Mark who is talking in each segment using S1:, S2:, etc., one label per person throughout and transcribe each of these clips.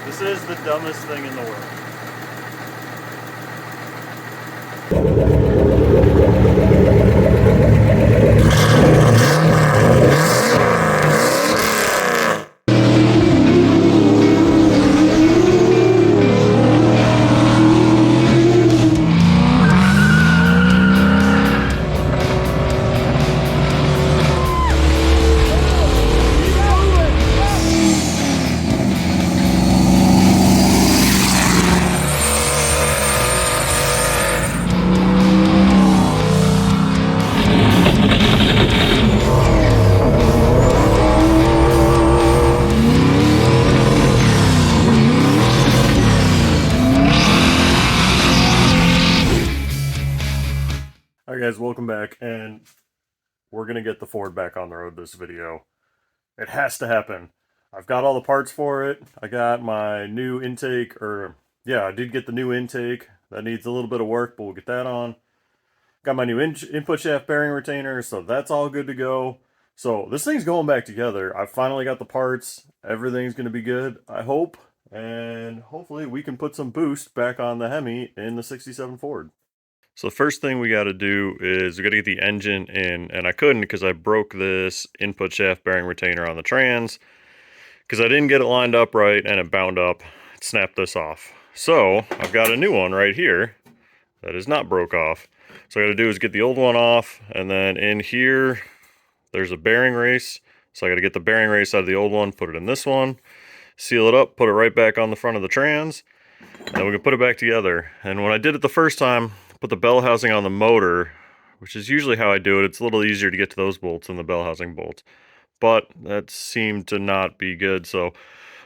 S1: This is the dumbest thing in the world. Alright guys, welcome back, and we're going to get the Ford back on the road this video. It has to happen. I've got all the parts for it. I got my new intake, I did get the new intake. That needs a little bit of work, but we'll get that on. Got my new input shaft bearing retainer, so that's all good to go. So this thing's going back together. I finally got the parts. Everything's going to be good, I hope. And hopefully we can put some boost back on the Hemi in the 67 Ford. So the first thing we got to do is we got to get the engine in, and I couldn't because I broke this input shaft bearing retainer on the trans because I didn't get it lined up right and it bound up. It snapped this off. So I've got a new one right here that is not broke off. So what I got to do is get the old one off, and then in here there's a bearing race. So I got to get the bearing race out of the old one, put it in this one, seal it up, put it right back on the front of the trans, and then we can put it back together. And when I did it the first time, put the bell housing on the motor, which is usually how I do it. It's a little easier to get to those bolts than the bell housing bolts, but that seemed to not be good. So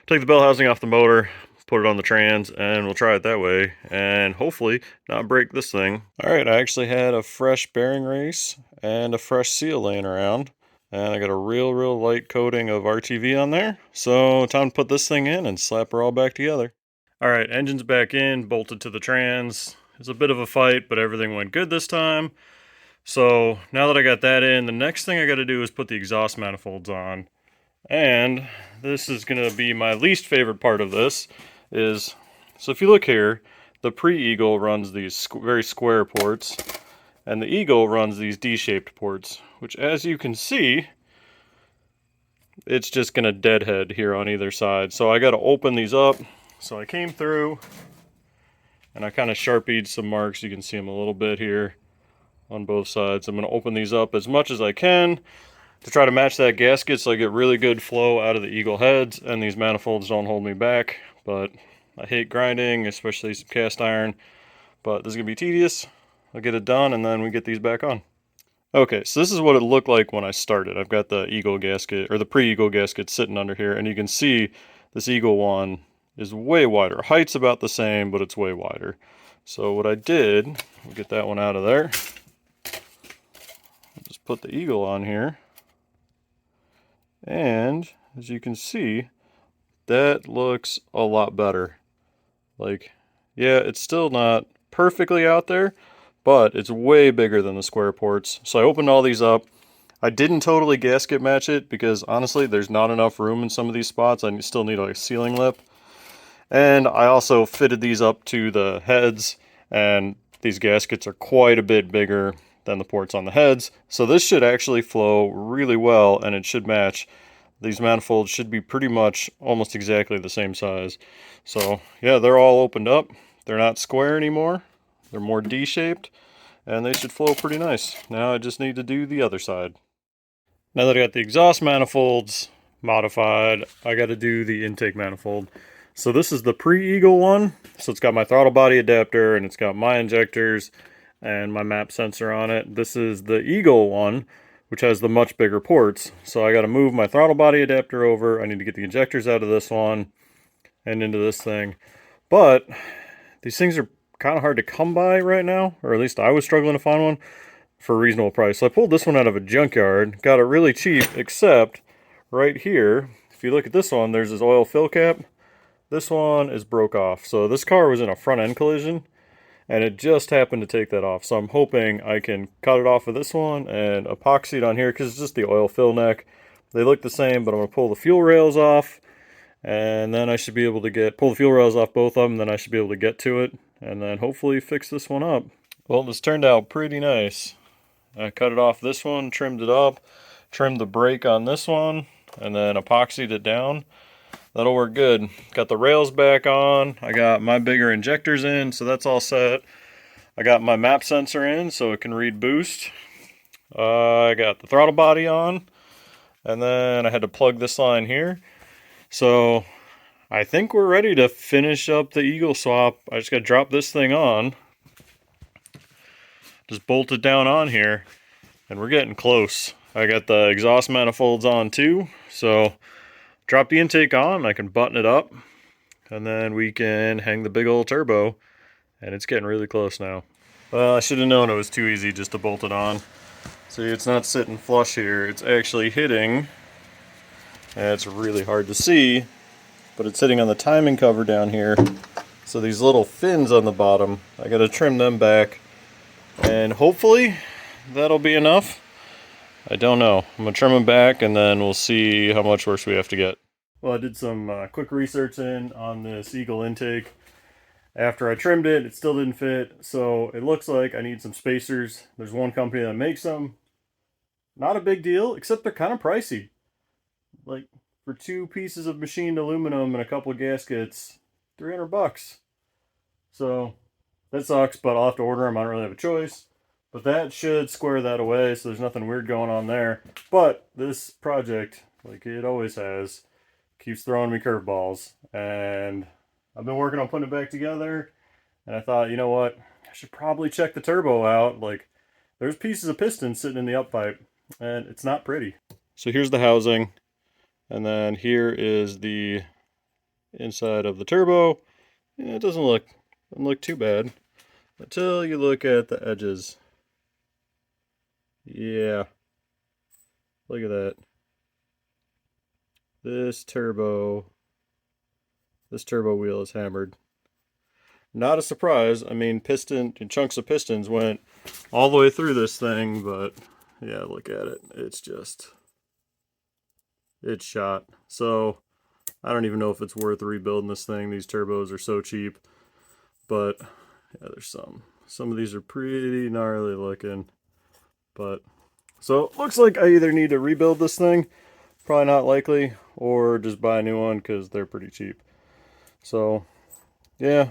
S1: take the bell housing off the motor, put it on the trans, and we'll try it that way and hopefully not break this thing. All right, I actually had a fresh bearing race and a fresh seal laying around, and I got a real light coating of RTV on there. So time to put this thing in and slap her all back together. All right, engine's back in, bolted to the trans. It was a bit of a fight, but everything went good this time. So now that I got that in, the next thing I got to do is put the exhaust manifolds on. And this is going to be my least favorite part of this is, so if you look here, the pre-Eagle runs these very square ports, and the Eagle runs these D-shaped ports, which as you can see, it's just going to deadhead here on either side. So I got to open these up. So I came through, and I kind of Sharpied some marks. You can see them a little bit here on both sides. I'm going to open these up as much as I can to try to match that gasket so I get really good flow out of the Eagle heads, and these manifolds don't hold me back. But I hate grinding, especially some cast iron. But this is going to be tedious. I'll get it done, and then we get these back on. Okay, so this is what it looked like when I started. I've got the Eagle gasket, or the pre-Eagle gasket, sitting under here, and you can see this Eagle one is way wider. Height's about the same, but it's way wider. So what I did, we'll get that one out of there. Just put the Eagle on here. And as you can see, that looks a lot better. Like, yeah, it's still not perfectly out there, but it's way bigger than the square ports. So I opened all these up. I didn't totally gasket match it because honestly, there's not enough room in some of these spots. I still need a sealing lip. And I also fitted these up to the heads, and these gaskets are quite a bit bigger than the ports on the heads. So this should actually flow really well, and it should match. These manifolds should be pretty much almost exactly the same size. So yeah, they're all opened up. They're not square anymore. They're more D-shaped, and they should flow pretty nice. Now I just need to do the other side. Now that I got the exhaust manifolds modified, I got to do the intake manifold. So this is the pre-Eagle one. So it's got my throttle body adapter, and it's got my injectors and my map sensor on it. This is the Eagle one, which has the much bigger ports. So I got to move my throttle body adapter over. I need to get the injectors out of this one and into this thing. But these things are kind of hard to come by right now, or at least I was struggling to find one for a reasonable price. So I pulled this one out of a junkyard, got it really cheap, except right here, if you look at this one, there's this oil fill cap. This one is broke off. So this car was in a front end collision, and it just happened to take that off. So I'm hoping I can cut it off of this one and epoxy it on here, because it's just the oil fill neck. They look the same, but I'm going to pull the fuel rails off And then I should be able to pull the fuel rails off both of them, then I should be able to get to it, and then hopefully fix this one up. Well, this turned out pretty nice. I cut it off this one, trimmed it up, trimmed the brake on this one, and then epoxied it down. That'll work good. Got the rails back on. I got my bigger injectors in, so that's all set. I got my map sensor in so it can read boost. I got the throttle body on, and then I had to plug this line here. So I think we're ready to finish up the Eagle swap. I just got to drop this thing on. Just bolt it down on here, and we're getting close. I got the exhaust manifolds on too, so drop the intake on, I can button it up, and then we can hang the big old turbo, and it's getting really close now. Well, I should have known it was too easy just to bolt it on. See, it's not sitting flush here, it's actually hitting, and it's really hard to see, but it's hitting on the timing cover down here. So these little fins on the bottom, I gotta trim them back, and hopefully that'll be enough. I don't know. I'm gonna trim them back and then we'll see how much worse we have to get. Well, I did some quick research on this Eagle intake. After I trimmed it, it still didn't fit, so it looks like I need some spacers. There's one company that makes them. Not a big deal, except they're kind of pricey. Like, for 2 pieces of machined aluminum and a couple of gaskets, $300. So that sucks, but I'll have to order them. I don't really have a choice. But that should square that away, so there's nothing weird going on there. But this project, like it always has, keeps throwing me curveballs. And I've been working on putting it back together, and I thought, you know what, I should probably check the turbo out. Like, there's pieces of piston sitting in the up pipe, and it's not pretty. So here's the housing, and then here is the inside of the turbo. And it doesn't look too bad until you look at the edges. Yeah, look at that. This turbo wheel is hammered. Not a surprise. I mean, chunks of pistons went all the way through this thing, but yeah, look at it. It's shot. So I don't even know if it's worth rebuilding this thing. These turbos are so cheap. But yeah, there's some of these are pretty gnarly looking. But so it looks like I either need to rebuild this thing, probably not likely, or just buy a new one because they're pretty cheap. So yeah,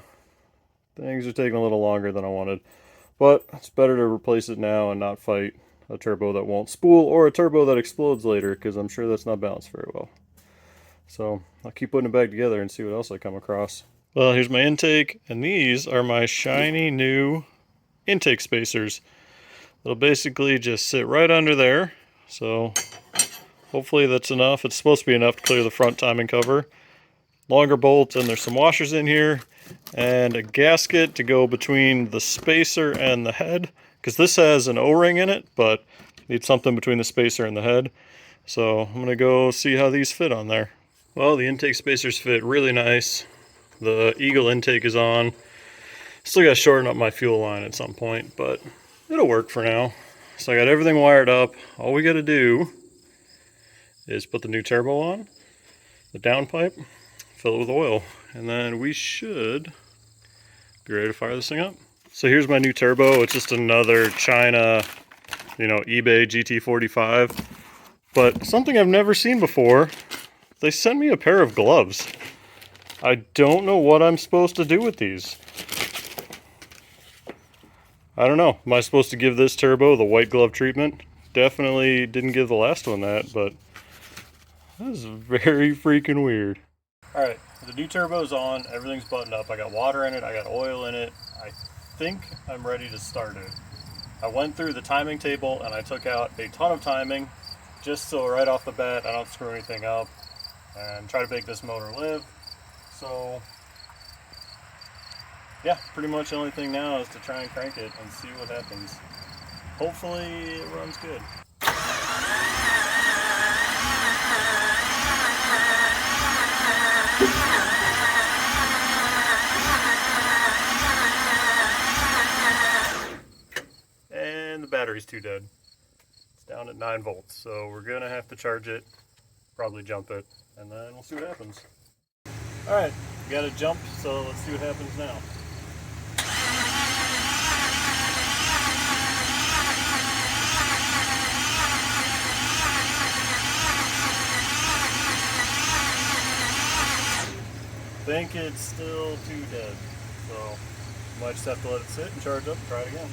S1: things are taking a little longer than I wanted, but it's better to replace it now and not fight a turbo that won't spool or a turbo that explodes later, because I'm sure that's not balanced very well. So I'll keep putting it back together and see what else I come across. Well, here's my intake, and these are my shiny new intake spacers. It'll basically just sit right under there, so hopefully that's enough. It's supposed to be enough to clear the front timing cover. Longer bolt, and there's some washers in here, and a gasket to go between the spacer and the head, because this has an O-ring in it, but need something between the spacer and the head. So I'm gonna go see how these fit on there. Well, the intake spacers fit really nice. The Eagle intake is on. Still gotta shorten up my fuel line at some point, but it'll work for now. So I got everything wired up. All we gotta do is put the new turbo on, the downpipe, fill it with oil, and then we should be ready to fire this thing up. So here's my new turbo. It's just another China, eBay GT45, but something I've never seen before. They sent me a pair of gloves. I don't know what I'm supposed to do with these. I don't know. Am I supposed to give this turbo the white glove treatment? Definitely didn't give the last one that, but that is very freaking weird. Alright, the new turbo's on, everything's buttoned up. I got water in it, I got oil in it. I think I'm ready to start it. I went through the timing table and I took out a ton of timing, just so right off the bat I don't screw anything up and try to make this motor live. So yeah, pretty much the only thing now is to try and crank it and see what happens. Hopefully it runs good. And the battery's too dead. It's down at 9 volts, so we're gonna have to charge it, probably jump it, and then we'll see what happens. Alright, got a jump, so let's see what happens now. I think it's still too dead, so might just have to let it sit and charge up and try it again.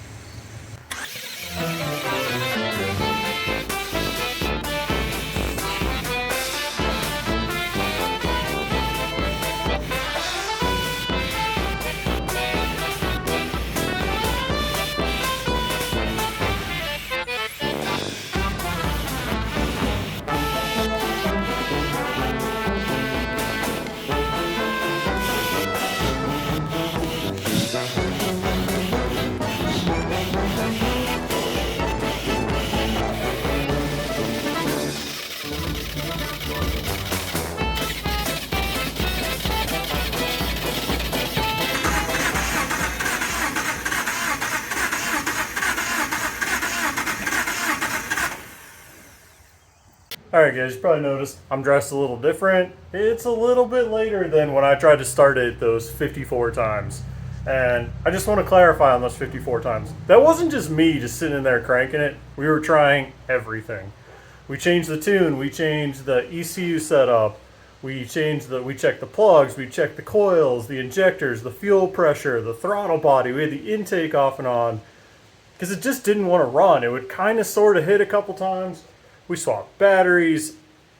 S1: Alright guys, you probably noticed I'm dressed a little different. It's a little bit later than when I tried to start it those 54 times. And I just want to clarify on those 54 times. That wasn't just me just sitting in there cranking it. We were trying everything. We changed the tune, we changed the ECU setup, we checked the plugs, we checked the coils, the injectors, the fuel pressure, the throttle body, we had the intake off and on. Because it just didn't want to run. It would kind of sort of hit a couple times. We swapped batteries.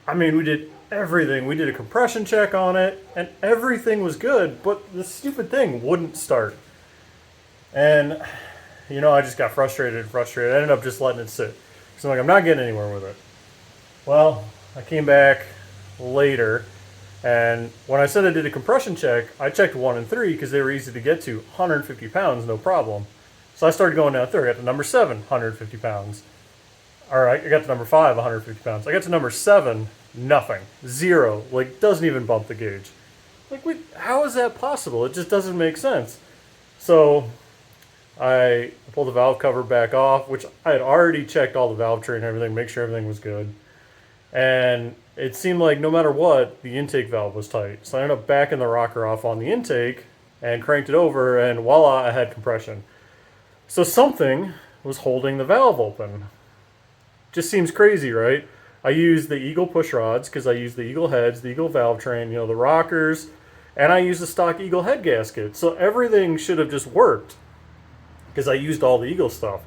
S1: I mean, we did everything. We did a compression check on it, and everything was good, but the stupid thing wouldn't start. And, you know, I just got frustrated. I ended up just letting it sit. So I'm like, I'm not getting anywhere with it. Well, I came back later, and when I said I did a compression check, I checked 1 and 3 because they were easy to get to. 150 pounds, no problem. So I started going down through. I got to number 7, 150 pounds. All right, I got to number 5, 150 pounds. I got to number 7, nothing, 0. Like, doesn't even bump the gauge. Like, wait, how is that possible? It just doesn't make sense. So I pulled the valve cover back off, which I had already checked all the valve tray and everything, make sure everything was good. And it seemed like no matter what, the intake valve was tight. So I ended up backing the rocker off on the intake and cranked it over, and voila, I had compression. So something was holding the valve open. Just seems crazy, right? I used the Eagle push rods because I used the Eagle heads, the Eagle valve train, you know, the rockers, and I used the stock Eagle head gasket. So everything should have just worked because I used all the Eagle stuff.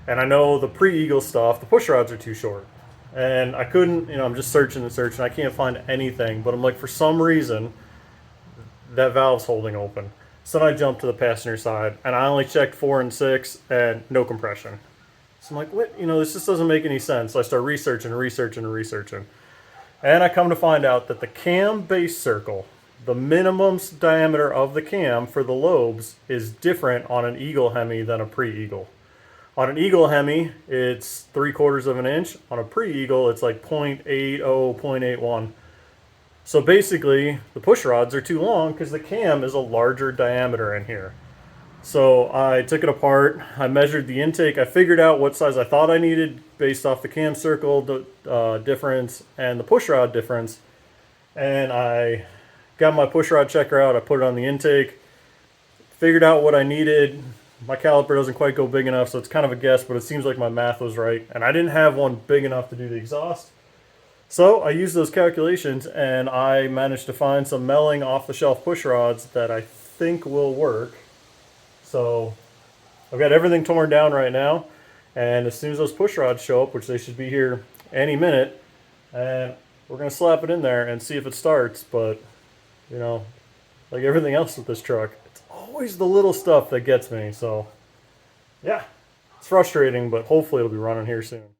S1: And I know the pre-Eagle stuff, the push rods are too short. And I couldn't, you know, I'm just searching and searching. I can't find anything, but I'm like, for some reason, that valve's holding open. So then I jumped to the passenger side, and I only checked 4 and 6, and no compression. So I'm like, what? You know, this just doesn't make any sense. So I start researching. And I come to find out that the cam base circle, the minimum diameter of the cam for the lobes, is different on an Eagle Hemi than a pre-Eagle. On an Eagle Hemi, it's 3/4 of an inch. On a pre-Eagle, it's like 0.80, 0.81. So basically, the push rods are too long because the cam is a larger diameter in here. So I took it apart, I measured the intake, I figured out what size I thought I needed based off the cam circle difference and the push rod difference, and I got my push rod checker out, I put it on the intake, figured out what I needed. My caliper doesn't quite go big enough, so it's kind of a guess, but it seems like my math was right, and I didn't have one big enough to do the exhaust. So I used those calculations, and I managed to find some Melling off-the-shelf push rods that I think will work. So I've got everything torn down right now, and as soon as those push rods show up, which they should be here any minute, and we're going to slap it in there and see if it starts. But, you know, like everything else with this truck, it's always the little stuff that gets me. So, yeah, it's frustrating, but hopefully it'll be running here soon.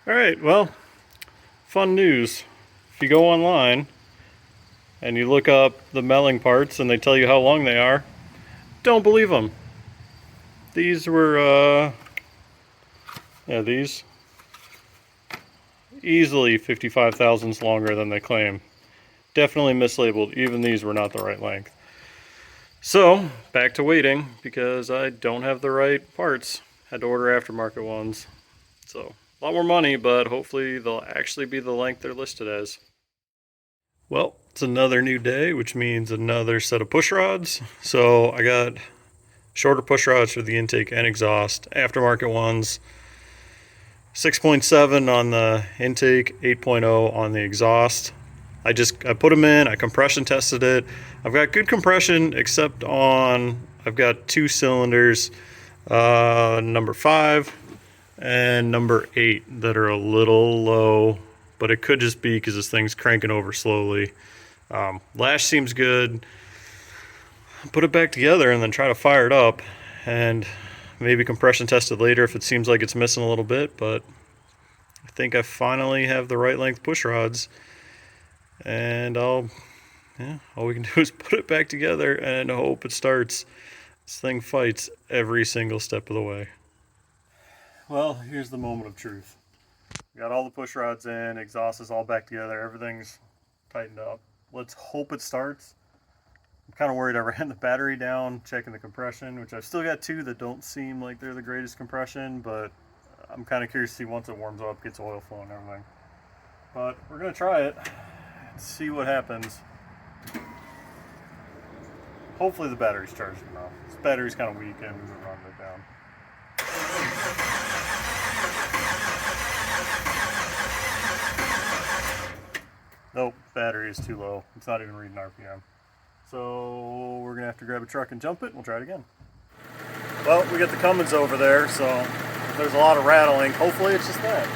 S1: All right, well, fun news. If you go online and you look up the Melling parts and they tell you how long they are, don't believe them. These were, these easily 55 thousandths longer than they claim. Definitely mislabeled. Even these were not the right length. So, back to waiting because I don't have the right parts. Had to order aftermarket ones. So, a lot more money, but hopefully they'll actually be the length they're listed as. Well, it's another new day, which means another set of push rods. So I got shorter push rods for the intake and exhaust, aftermarket ones, 6.7 on the intake, 8.0 on the exhaust. I put them in, I compression tested it. I've got good compression except I've got two cylinders, number 5 and number 8 that are a little low, but it could just be because this thing's cranking over slowly. Lash seems good. Put it back together and then try to fire it up and maybe compression test it later if it seems like it's missing a little bit, but I think I finally have the right length push rods, and all we can do is put it back together and hope it starts. This thing fights every single step of the way. Well, here's the moment of truth. Got all the push rods in, exhaust is all back together, everything's tightened up. Let's hope it starts. I'm kind of worried I ran the battery down, checking the compression, which I've still got two that don't seem like they're the greatest compression, but I'm kind of curious to see once it warms up, gets oil flow and everything. But we're going to try it and see what happens. Hopefully the battery's charged enough. This battery's kind of weak and we've been running it down. Nope, battery is too low. It's not even reading RPM. So we're gonna have to grab a truck and jump it and we'll try it again. Well, we got the Cummins over there, so if there's a lot of rattling, hopefully it's just that.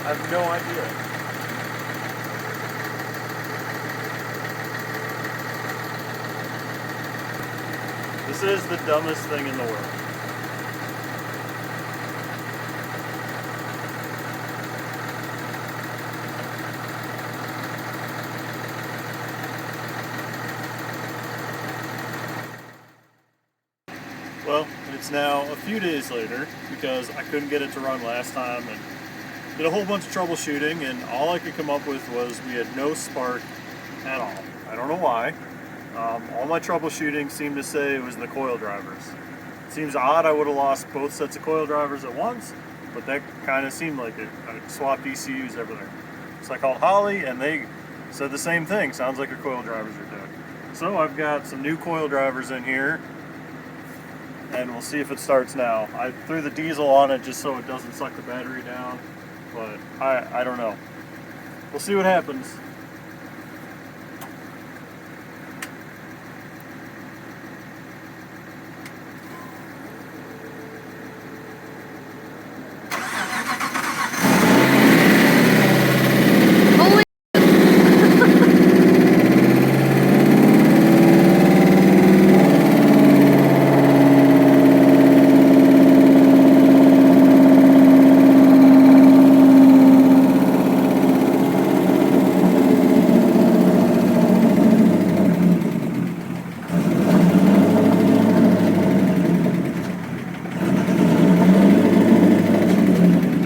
S1: I have no idea. This is the dumbest thing in the world. Well, it's now a few days later because I couldn't get it to run last time and did a whole bunch of troubleshooting, and all I could come up with was we had no spark at all. I don't know why. All my troubleshooting seemed to say it was the coil drivers. It seems odd I would have lost both sets of coil drivers at once, but that kind of seemed like it. I swapped ECUs, everything. So I called Holly, and they said the same thing. Sounds like your coil drivers are dead. So I've got some new coil drivers in here, and we'll see if it starts now. I threw the diesel on it just so it doesn't suck the battery down. But I don't know. We'll see what happens.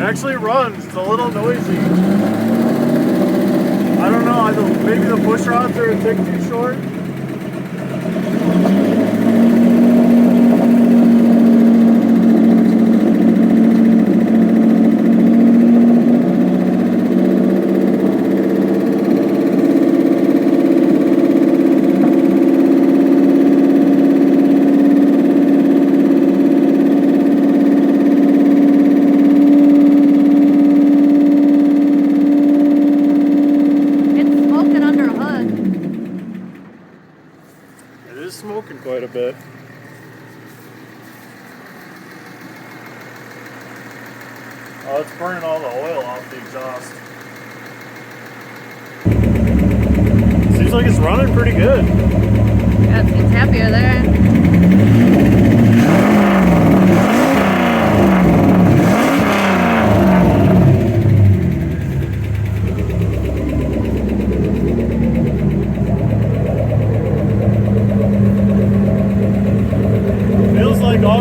S1: Actually runs. It's a little noisy. I don't know. Maybe the push rods are a tick too short. Smoking quite a bit. Oh, it's burning all the oil off the exhaust. Seems like it's running pretty good.
S2: Yeah, it seems happier there.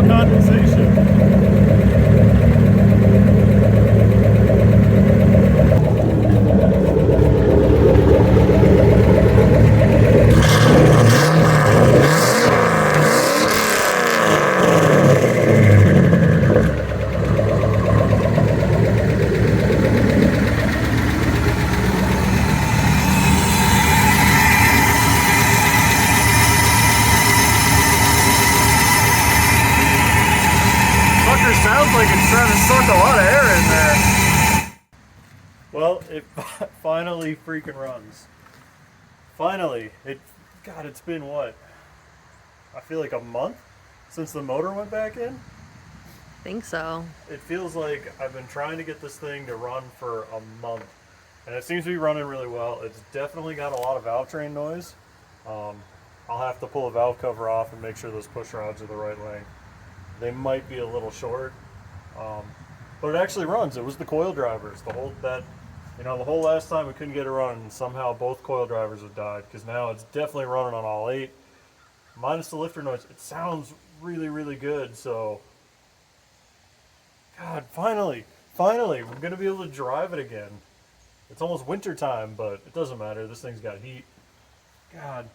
S1: condensation. Sounds like it's trying to suck a lot of air in there. Well, it finally freaking runs. Finally. God, it's been what? I feel like a month since the motor went back in?
S2: I think so.
S1: It feels like I've been trying to get this thing to run for a month. And it seems to be running really well. It's definitely got a lot of valve train noise. I'll have to pull a valve cover off and make sure those push rods are the right length. They might be a little short, but it actually runs. It was the coil drivers. The whole last time we couldn't get it running, somehow both coil drivers have died, because now it's definitely running on all 8. Minus the lifter noise, it sounds really, really good. So, God, finally, we're going to be able to drive it again. It's almost winter time, but it doesn't matter. This thing's got heat. God.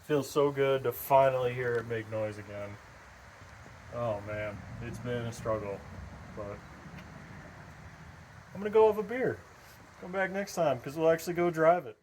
S1: Feels so good to finally hear it make noise again. Oh man, it's been a struggle, but I'm gonna go have a beer. Come back next time because we'll actually go drive it.